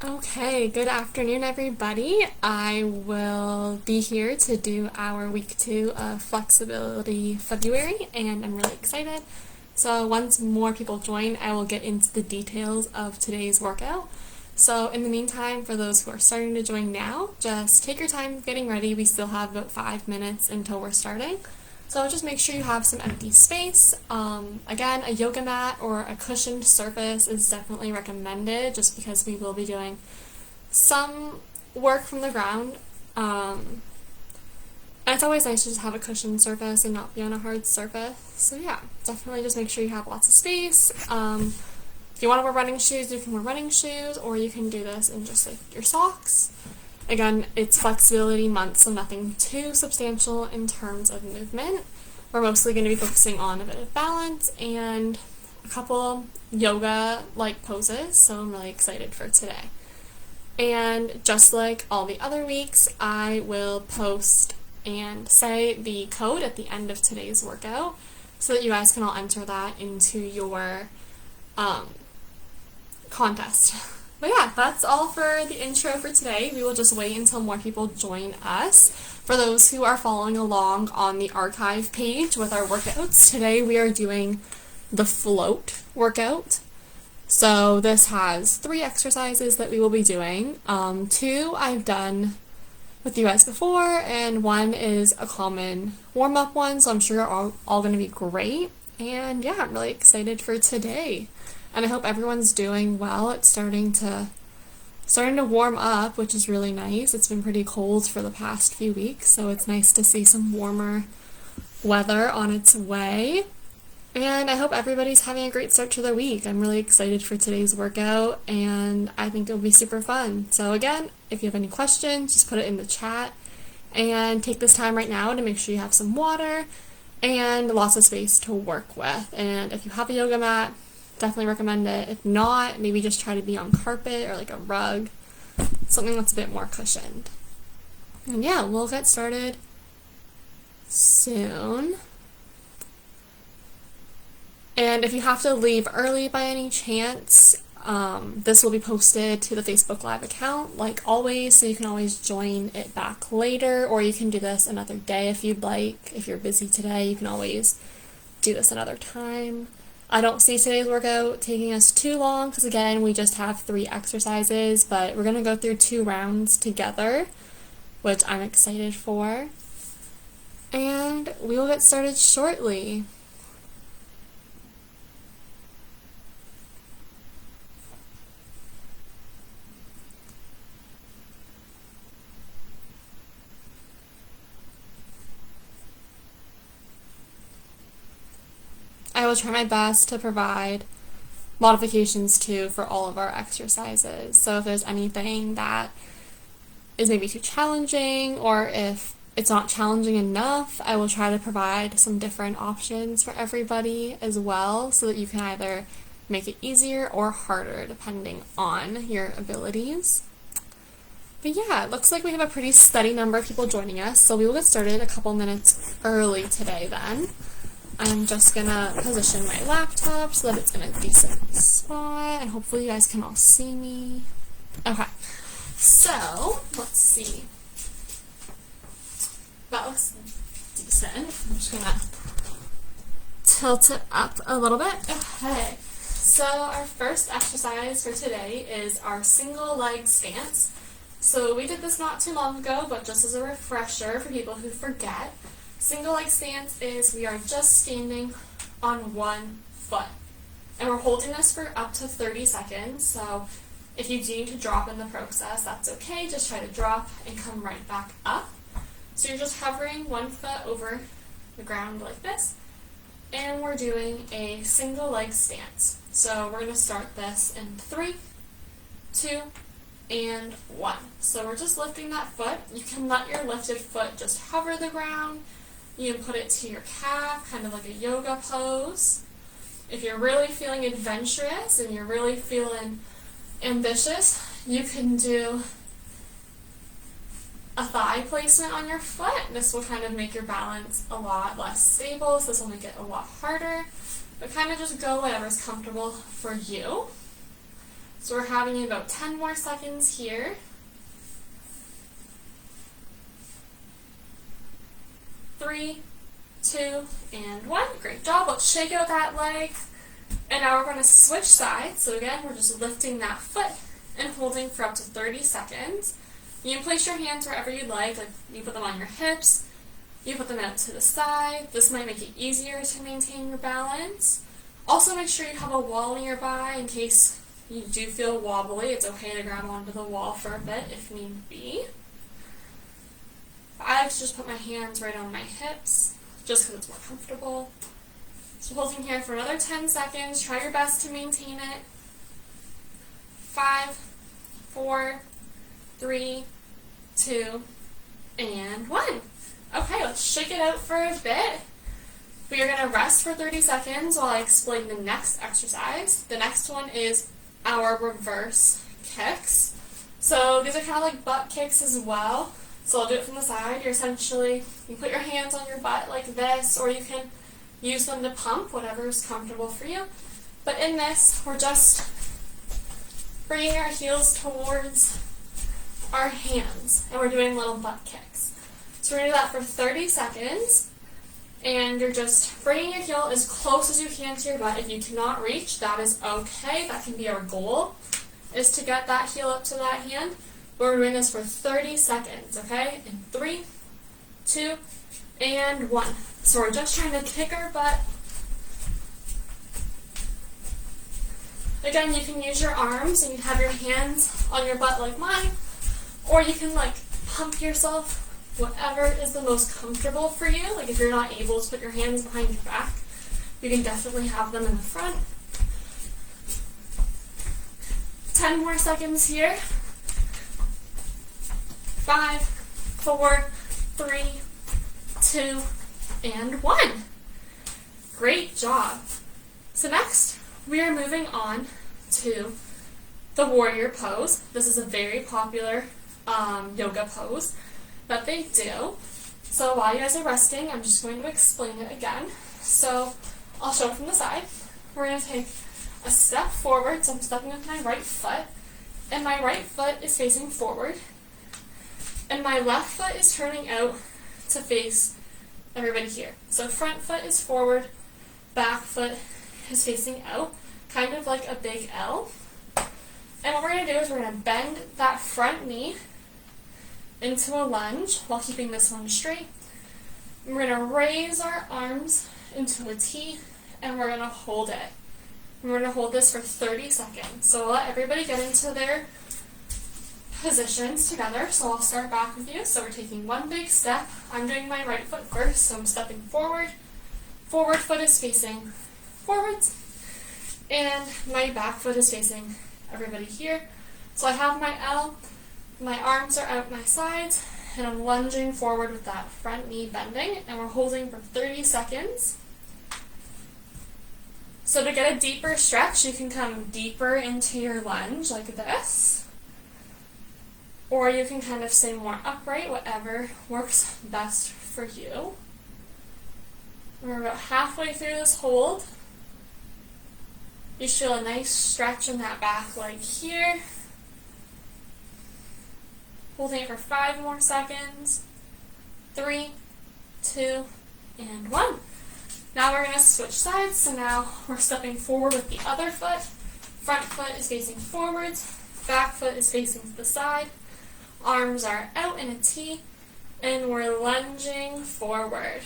Okay, good afternoon, everybody. I will be here to do our week 2 of Flexibility February, and I'm really excited. So, once more people join, I will get into the details of today's workout. So, in the meantime, for those who are starting to join now, just take your time getting ready. We still have about 5 minutes until we're starting. So just make sure you have some empty space. Again, a yoga mat or a cushioned surface is definitely recommended just because we will be doing some work from the ground. And it's always nice to just have a cushioned surface and not be on a hard surface. So yeah, definitely just make sure you have lots of space. If you want to wear running shoes, you can wear running shoes, or you can do this in just like your socks. Again, it's flexibility month, so nothing too substantial in terms of movement. We're mostly going to be focusing on a bit of balance and a couple yoga-like poses, so I'm really excited for today. And just like all the other weeks, I will post and say the code at the end of today's workout so that you guys can all enter that into your contest. But yeah, that's all for the intro for today. We will just wait until more people join us. For those who are following along on the archive page with our workouts, today we are doing the float workout. So this has 3 exercises that we will be doing. 2 I've done with you guys before, and 1 is a common warm-up one, so I'm sure you're all going to be great. And yeah, I'm really excited for today. And I hope everyone's doing well. It's starting to warm up, which is really nice. It's been pretty cold for the past few weeks, so it's nice to see some warmer weather on its way. And I hope everybody's having a great start to their week. I'm really excited for today's workout, and I think it'll be super fun. So again, if you have any questions, just put it in the chat. And take this time right now to make sure you have some water and lots of space to work with. And if you have a yoga mat, definitely recommend it. If not, maybe just try to be on carpet or like a rug, something that's a bit more cushioned. And yeah, we'll get started soon. And if you have to leave early by any chance, this will be posted to the Facebook Live account, like always, so you can always join it back later, or you can do this another day if you'd like. If you're busy today, you can always do this another time. I don't see today's workout taking us too long because, again, we just have 3 exercises, but we're going to go through 2 rounds together, which I'm excited for. And we will get started shortly. I will try my best to provide modifications too for all of our exercises. So if there's anything that is maybe too challenging, or if it's not challenging enough, I will try to provide some different options for everybody as well, so that you can either make it easier or harder depending on your abilities. But yeah, it looks like we have a pretty steady number of people joining us, so we will get started a couple minutes early today then. I'm just gonna position my laptop so that it's in a decent spot, and hopefully you guys can all see me. Okay, so let's see. That looks decent. I'm just gonna tilt it up a little bit. Okay, so our first exercise for today is our single leg stance. So we did this not too long ago, but just as a refresher for people who forget, single leg stance is we are just standing on one foot. And we're holding this for up to 30 seconds, so if you do need to drop in the process, that's okay. Just try to drop and come right back up. So you're just hovering one foot over the ground like this, and we're doing a single leg stance. So we're going to start this in 3, 2, and 1. So we're just lifting that foot. You can let your lifted foot just hover the ground. You can put it to your calf, kind of like a yoga pose. If you're really feeling adventurous and you're really feeling ambitious, you can do a thigh placement on your foot. This will kind of make your balance a lot less stable, so this will make it a lot harder. But kind of just go whatever's comfortable for you. So we're having about 10 more seconds here. 3, 2, and 1. Great job. Let's shake out that leg. And now we're going to switch sides. So again, we're just lifting that foot and holding for up to 30 seconds. You can place your hands wherever you'd like you put them on your hips, you put them out to the side. This might make it easier to maintain your balance. Also make sure you have a wall nearby in case you do feel wobbly. It's okay to grab onto the wall for a bit if need be. I like to just put my hands right on my hips, just because it's more comfortable. So holding here for another 10 seconds. Try your best to maintain it. 5, 4, 3, 2, and 1. Okay, let's shake it out for a bit. We are going to rest for 30 seconds while I explain the next exercise. The next one is our reverse kicks. So these are kind of like butt kicks as well. So I'll do it from the side. You put your hands on your butt like this, or you can use them to pump, whatever is comfortable for you. But in this, we're just bringing our heels towards our hands, and we're doing little butt kicks. So we're going to do that for 30 seconds, and you're just bringing your heel as close as you can to your butt. If you cannot reach, that is okay. That can be our goal, is to get that heel up to that hand. We're doing this for 30 seconds, okay? In 3, 2, and 1. So we're just trying to kick our butt. Again, you can use your arms and you have your hands on your butt like mine, or you can pump yourself, whatever is the most comfortable for you. If you're not able to put your hands behind your back, you can definitely have them in the front. 10 more seconds here. 5, 4, 3, 2, and 1. Great job. So next, we are moving on to the warrior pose. This is a very popular yoga pose that they do. So while you guys are resting, I'm just going to explain it again. So I'll show it from the side. We're going to take a step forward. So I'm stepping with my right foot, and my right foot is facing forward, and my left foot is turning out to face everybody here. So front foot is forward, back foot is facing out, kind of like a big L. And what we're going to do is we're going to bend that front knee into a lunge while keeping this one straight. And we're going to raise our arms into a T, and we're going to hold it. And we're going to hold this for 30 seconds. So we'll let everybody get into their positions together. So I'll start back with you. So we're taking one big step. I'm doing my right foot first, so I'm stepping forward. Forward foot is facing forwards, and my back foot is facing everybody here. So I have my L, my arms are out my sides, and I'm lunging forward with that front knee bending, and we're holding for 30 seconds. So to get a deeper stretch, you can come deeper into your lunge like this, or you can kind of stay more upright, whatever works best for you. We're about halfway through this hold. You should feel a nice stretch in that back leg here. Holding it for 5 more seconds. 3, 2, and 1. Now we're going to switch sides. So now we're stepping forward with the other foot. Front foot is facing forwards. Back foot is facing to the side. Arms are out in a T. And we're lunging forward.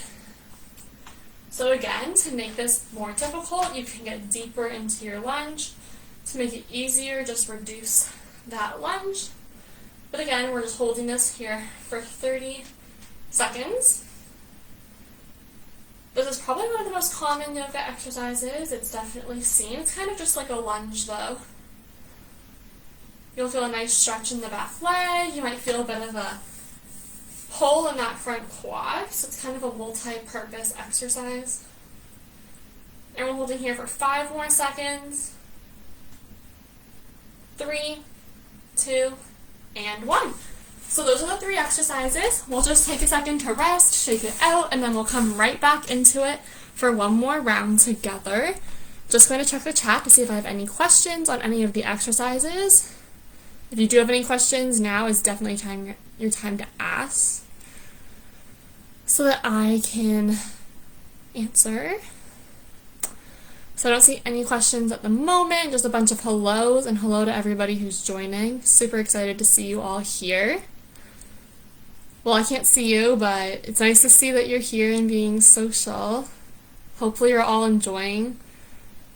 So again, to make this more difficult, you can get deeper into your lunge. To make it easier, just reduce that lunge. But again, we're just holding this here for 30 seconds. This is probably one of the most common yoga exercises. It's definitely seen. It's kind of just like a lunge though. You'll feel a nice stretch in the back leg. You might feel a bit of a pull in that front quad. So it's kind of a multi-purpose exercise. And we're holding here for 5 more seconds. 3, 2, and 1. So those are the 3 exercises. We'll just take a second to rest, shake it out, and then we'll come right back into it for one more round together. Just going to check the chat to see if I have any questions on any of the exercises. If you do have any questions, now is definitely your time to ask so that I can answer. So I don't see any questions at the moment, just a bunch of hellos, and hello to everybody who's joining. Super excited to see you all here. Well, I can't see you, but it's nice to see that you're here and being social. Hopefully you're all enjoying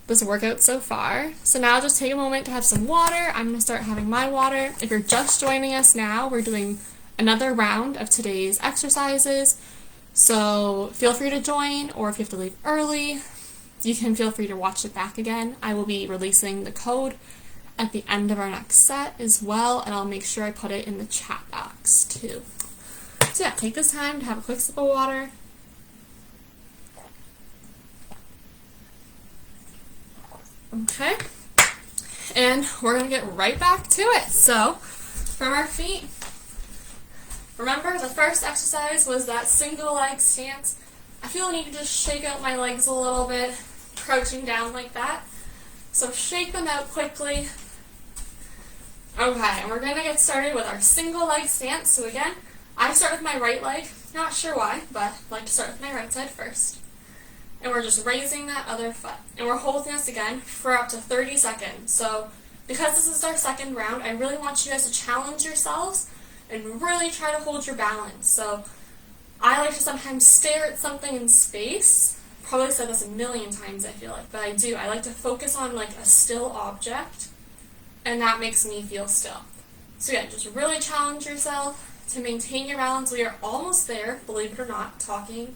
this workout so far. So now just take a moment to have some water. I'm going to start having my water. If you're just joining us now, we're doing another round of today's exercises. So feel free to join, or if you have to leave early, you can feel free to watch it back again. I will be releasing the code at the end of our next set as well, and I'll make sure I put it in the chat box too. So yeah, take this time to have a quick sip of water. Okay, and we're going to get right back to it. So, from our feet, remember the first exercise was that single leg stance. I feel I need to just shake out my legs a little bit, crouching down like that. So shake them out quickly. Okay, and we're going to get started with our single leg stance. So again, I start with my right leg. Not sure why, but I like to start with my right side first. And we're just raising that other foot. And we're holding this again for up to 30 seconds. So because this is our second round, I really want you guys to challenge yourselves and really try to hold your balance. So I like to sometimes stare at something in space. Probably said this a million times, I feel like, but I do. I like to focus on like a still object, and that makes me feel still. So yeah, just really challenge yourself to maintain your balance. We are almost there, believe it or not. Talking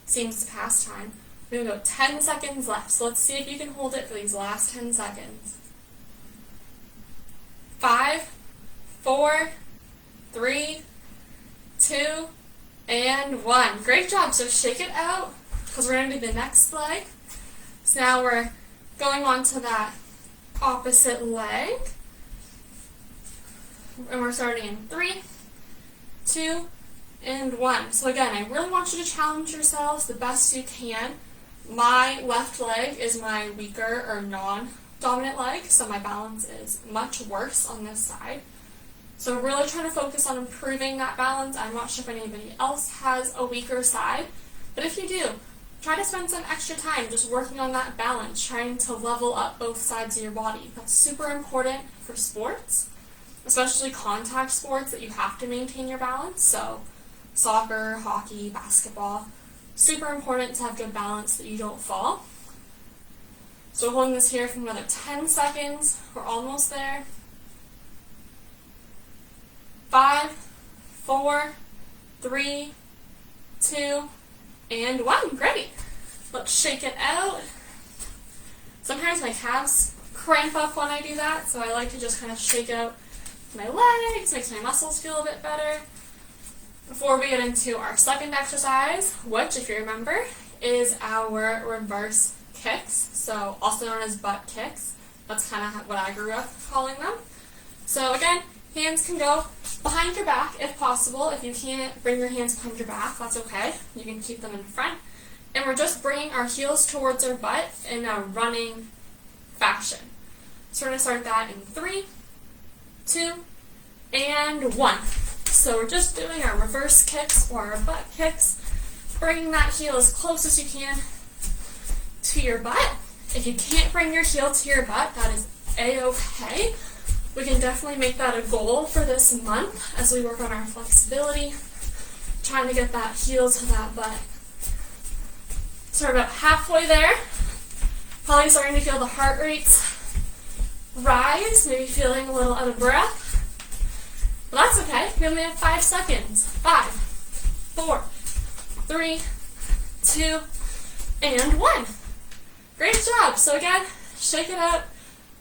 seems to pass time. We're going to go 10 seconds left, so let's see if you can hold it for these last 10 seconds. 5, 4, 3, 2, and 1. Great job. So shake it out, because we're going to do the next leg. So now we're going on to that opposite leg. And we're starting in 3, 2, and 1. So again, I really want you to challenge yourselves the best you can. My left leg is my weaker or non-dominant leg, so my balance is much worse on this side. So really trying to focus on improving that balance. I'm not sure if anybody else has a weaker side, but if you do, try to spend some extra time just working on that balance, trying to level up both sides of your body. That's super important for sports, especially contact sports that you have to maintain your balance. So soccer, hockey, basketball, super important to have good balance so that you don't fall. So we're holding this here for another 10 seconds. We're almost there. 5, 4, 3, 2, and 1. Great. Let's shake it out. Sometimes my calves cramp up when I do that, so I like to just kind of shake out my legs, makes my muscles feel a bit better. Before we get into our second exercise, which, if you remember, is our reverse kicks, so also known as butt kicks. That's kind of what I grew up calling them. So again, hands can go behind your back if possible. If you can't bring your hands behind your back, that's okay. You can keep them in front. And we're just bringing our heels towards our butt in a running fashion. So we're going to start that in 3, 2, and 1. So we're just doing our reverse kicks or our butt kicks, bringing that heel as close as you can to your butt. If you can't bring your heel to your butt, that is a-okay. We can definitely make that a goal for this month as we work on our flexibility, trying to get that heel to that butt. So we're about halfway there. Probably starting to feel the heart rates rise, maybe feeling a little out of breath. But that's okay. We only have 5 seconds. 5, 4, 3, 2, and 1. Great job. So again, shake it out.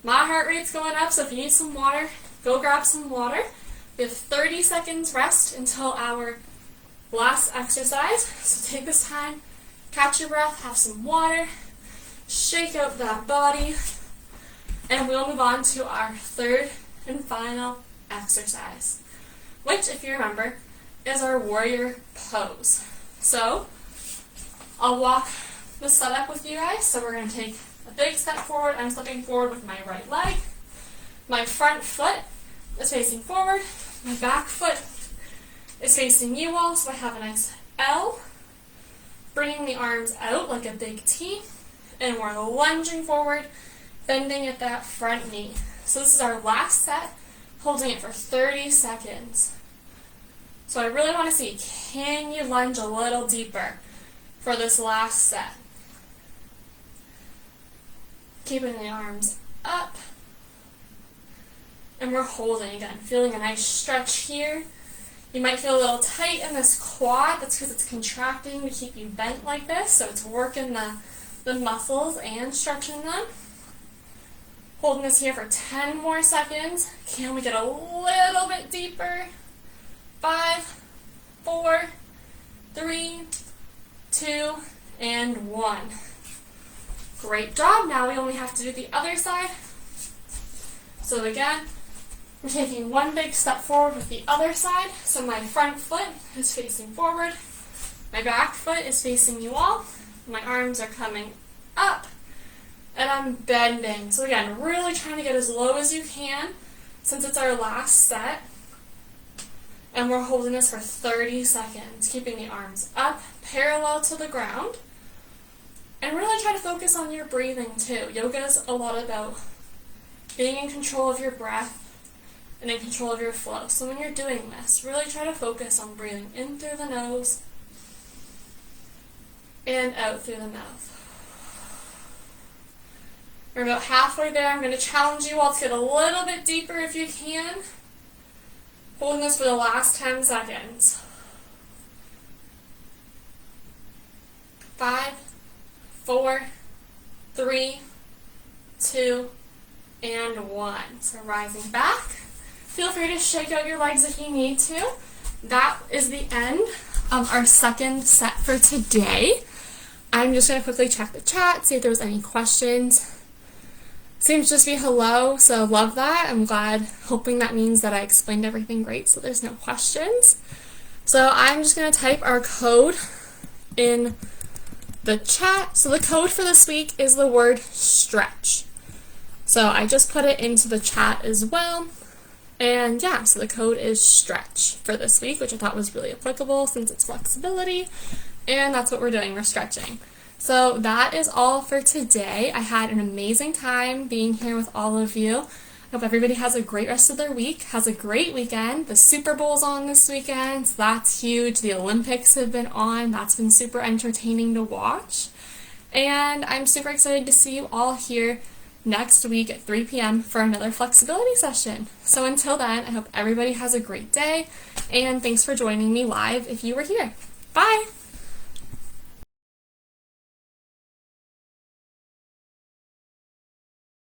My heart rate's going up, so if you need some water, go grab some water. We have 30 seconds rest until our last exercise. So take this time, catch your breath, have some water, shake out that body, and we'll move on to our third and final exercise, which, if you remember, is our warrior pose. So I'll walk the setup with you guys. So we're going to take a big step forward. I'm stepping forward with my right leg. My front foot is facing forward. My back foot is facing you all, so I have a nice L. Bringing the arms out like a big T. And we're lunging forward, bending at that front knee. So this is our last set, holding it for 30 seconds. So I really want to see, can you lunge a little deeper for this last set? Keeping the arms up. And we're holding again, feeling a nice stretch here. You might feel a little tight in this quad. That's because it's contracting to keep you bent like this. So it's working the muscles and stretching them. Holding this here for 10 more seconds. Can we get a little bit deeper? 5, 4, 3, 2, and 1. Great job. Now we only have to do the other side. So again, we're taking one big step forward with the other side. So my front foot is facing forward. My back foot is facing you all. My arms are coming up. And I'm bending. So again, really trying to get as low as you can since it's our last set. And we're holding this for 30 seconds, keeping the arms up, parallel to the ground. And really try to focus on your breathing too. Yoga is a lot about being in control of your breath and in control of your flow. So when you're doing this, really try to focus on breathing in through the nose and out through the mouth. We're about halfway there. I'm going to challenge you all to get a little bit deeper if you can. Holding this for the last 10 seconds. 5, 4, 3, 2, and 1. So rising back. Feel free to shake out your legs if you need to. That is the end of our second set for today. I'm just going to quickly check the chat, see if there was any questions. Seems to just be hello, so love that. I'm glad, hoping that means that I explained everything great, so there's no questions. So I'm just going to type our code in the chat. So the code for this week is the word stretch. So I just put it into the chat as well. And yeah, so the code is stretch for this week, which I thought was really applicable since it's flexibility. And that's what we're doing, we're stretching. So that is all for today. I had an amazing time being here with all of you. I hope everybody has a great rest of their week, has a great weekend. The Super Bowl's on this weekend, so that's huge. The Olympics have been on. That's been super entertaining to watch. And I'm super excited to see you all here next week at 3 p.m. for another flexibility session. So until then, I hope everybody has a great day, and thanks for joining me live if you were here. Bye!